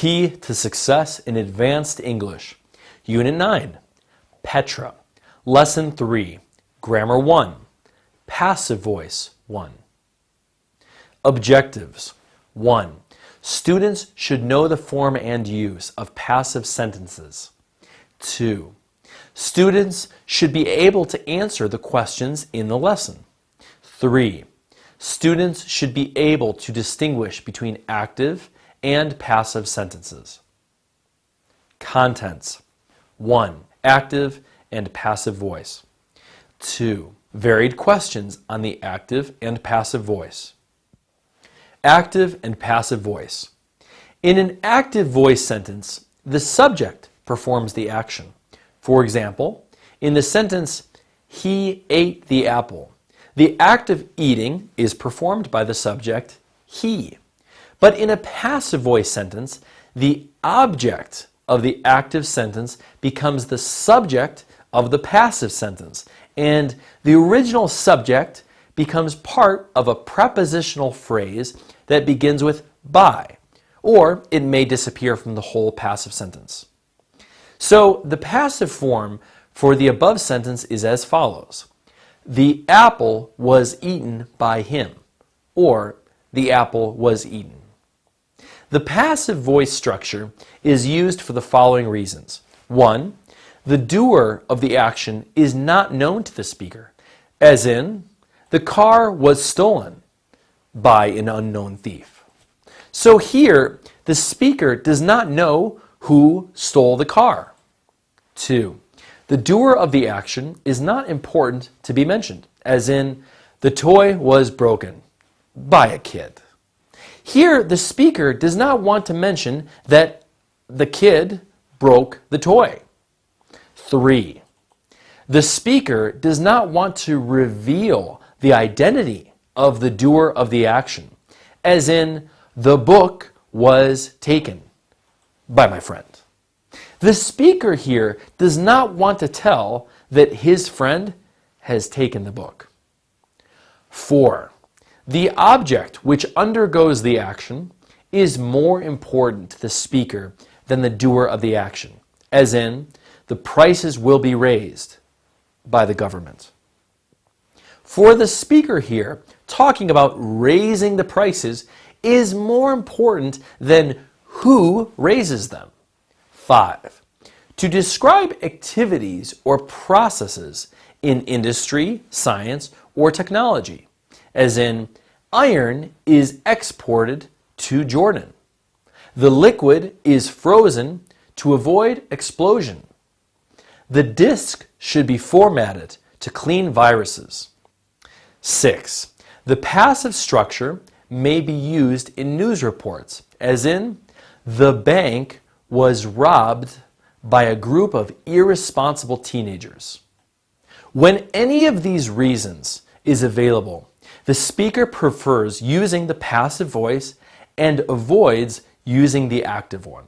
Key to Success in Advanced English. Unit 9, Petra. Lesson 3, Grammar 1, Passive Voice 1. Objectives. 1. Students should know the form and use of passive sentences. 2. Students should be able to answer the questions in the lesson. 3. Students should be able to distinguish between active and passive sentences. Contents. 1. Active and passive voice. 2. Varied questions on the active and passive voice. Active and passive voice. In an active voice sentence, the subject performs the action. For example, in the sentence, "He ate the apple," the act of eating is performed by the subject, he. But in a passive voice sentence, the object of the active sentence becomes the subject of the passive sentence, and the original subject becomes part of a prepositional phrase that begins with by, or it may disappear from the whole passive sentence. So the passive form for the above sentence is as follows: the apple was eaten by him, or the apple was eaten. The passive voice structure is used for the following reasons. 1. The doer of the action is not known to the speaker, as in, the car was stolen by an unknown thief. So here, the speaker does not know who stole the car. 2. The doer of the action is not important to be mentioned, as in, the toy was broken by a kid. Here, the speaker does not want to mention that the kid broke the toy. 3. The speaker does not want to reveal the identity of the doer of the action, as in, the book was taken by my friend. The speaker here does not want to tell that his friend has taken the book. 4. The object which undergoes the action is more important to the speaker than the doer of the action, as in, the prices will be raised by the government. For the speaker here, talking about raising the prices is more important than who raises them. 5. To describe activities or processes in industry, science, or technology, as in, iron is exported to Jordan. The liquid is frozen to avoid explosion. The disk should be formatted to clean viruses. 6. The passive structure may be used in news reports, as in, the bank was robbed by a group of irresponsible teenagers. When any of these reasons is available, the speaker prefers using the passive voice and avoids using the active one.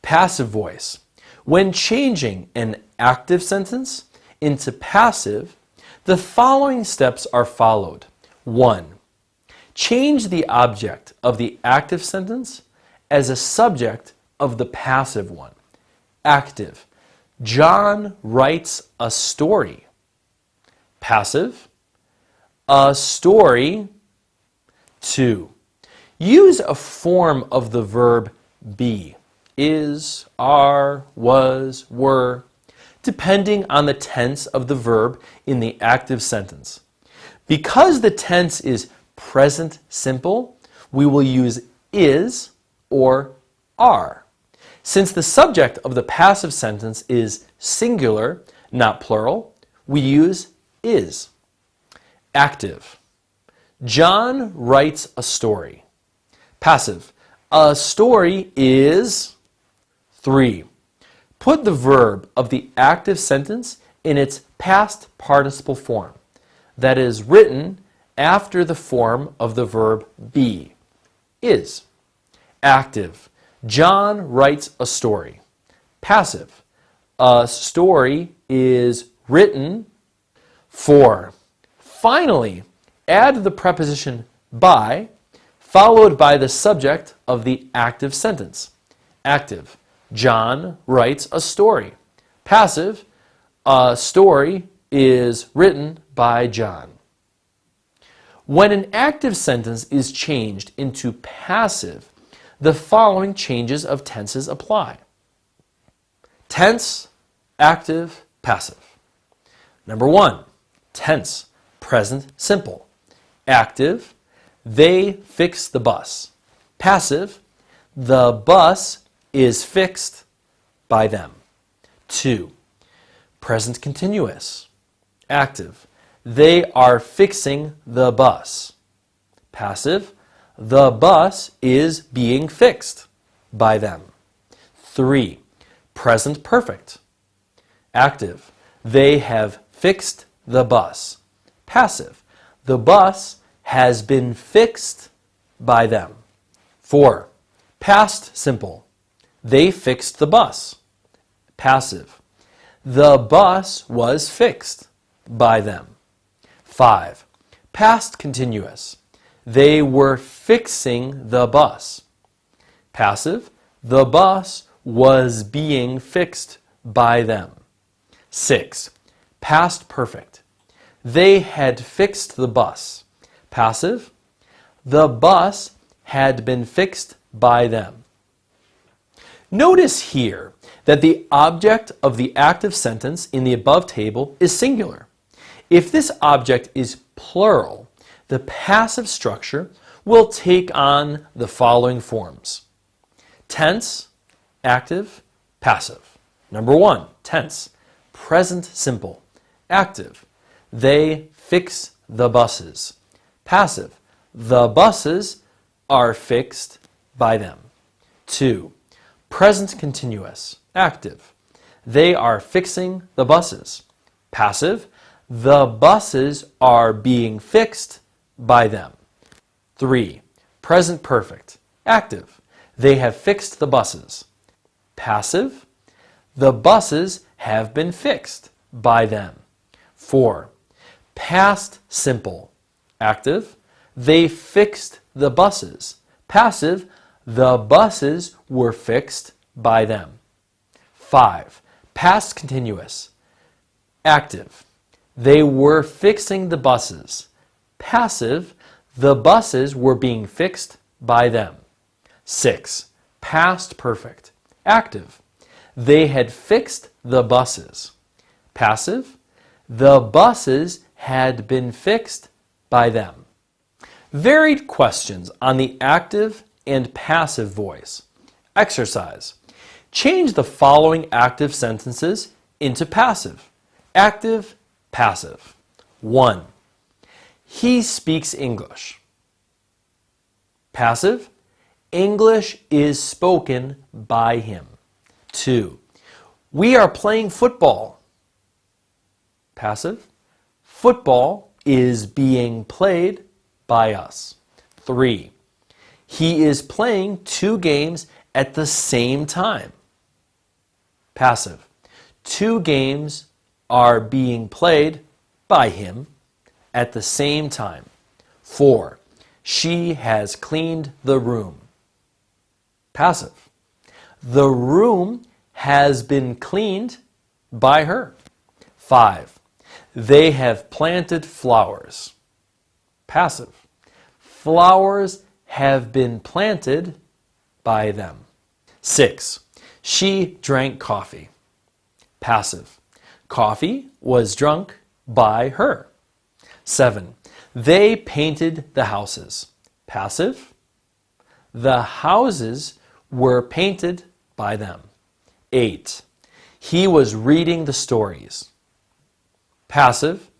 Passive voice. When changing an active sentence into passive, the following steps are followed. 1. Change the object of the active sentence as a subject of the passive one. Active. John writes a story. Passive. A story. 2. Use a form of the verb be. Is, are, was, were, depending on the tense of the verb in the active sentence. Because the tense is present simple, we will use is or are. Since the subject of the passive sentence is singular, not plural, we use is. Active. John writes a story. Passive. A story is. 3. Put the verb of the active sentence in its past participle form, that is written after the form of the verb be. Is. Active. John writes a story. Passive. A story is written. 4. Finally, add the preposition by, followed by the subject of the active sentence. Active, John writes a story. Passive, a story is written by John. When an active sentence is changed into passive, the following changes of tenses apply. Tense, active, passive. Number 1, tense, present simple. Active, they fix the bus. Passive, the bus is fixed by them. 2, present continuous. Active, they are fixing the bus. Passive, the bus is being fixed by them. 3, present perfect. Active, they have fixed the bus. Passive, the bus has been fixed by them. 4, past simple. They fixed the bus. Passive, the bus was fixed by them. 5, past continuous. They were fixing the bus. Passive, the bus was being fixed by them. 6, past perfect. They had fixed the bus. Passive, the bus had been fixed by them. Notice here that the object of the active sentence in the above table is singular. If this object is plural, the passive structure will take on the following forms. Tense, active, passive. Number 1, tense, present simple. Active, they fix the buses. Passive, the buses are fixed by them. 2, present continuous. Active, they are fixing the buses. Passive, the buses are being fixed by them. 3, present perfect. Active, they have fixed the buses. Passive, the buses have been fixed by them. 4, past simple. Active, they fixed the buses. Passive, the buses were fixed by them. 5, past continuous. Active, they were fixing the buses. Passive, the buses were being fixed by them. 6, past perfect. Active, they had fixed the buses. Passive, the buses had been fixed by them. Varied questions on the active and passive voice. Exercise. Change the following active sentences into passive. Active, passive. 1, he speaks English. Passive, English is spoken by him. 2, we are playing football. Passive, football is being played by us. 3, he is playing 2 games at the same time. Passive, 2 games are being played by him at the same time. 4, she has cleaned the room. Passive, the room has been cleaned by her. 5, they have planted flowers. Passive, flowers have been planted by them. 6, she drank coffee. Passive, coffee was drunk by her. 7, they painted the houses. Passive, the houses were painted by them. 8, he was reading the stories. Passive,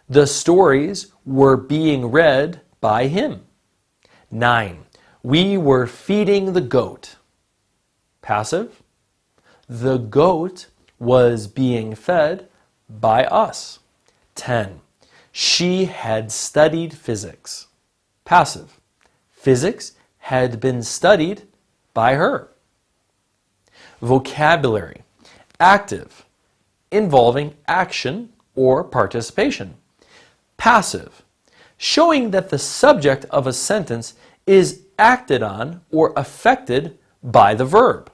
the stories were being read by him. 9, we were feeding the goat. Passive, the goat was being fed by us. 10, she had studied physics. Passive, physics had been studied by her. Vocabulary. Active, involving action or participation. Passive, showing that the subject of a sentence is acted on or affected by the verb.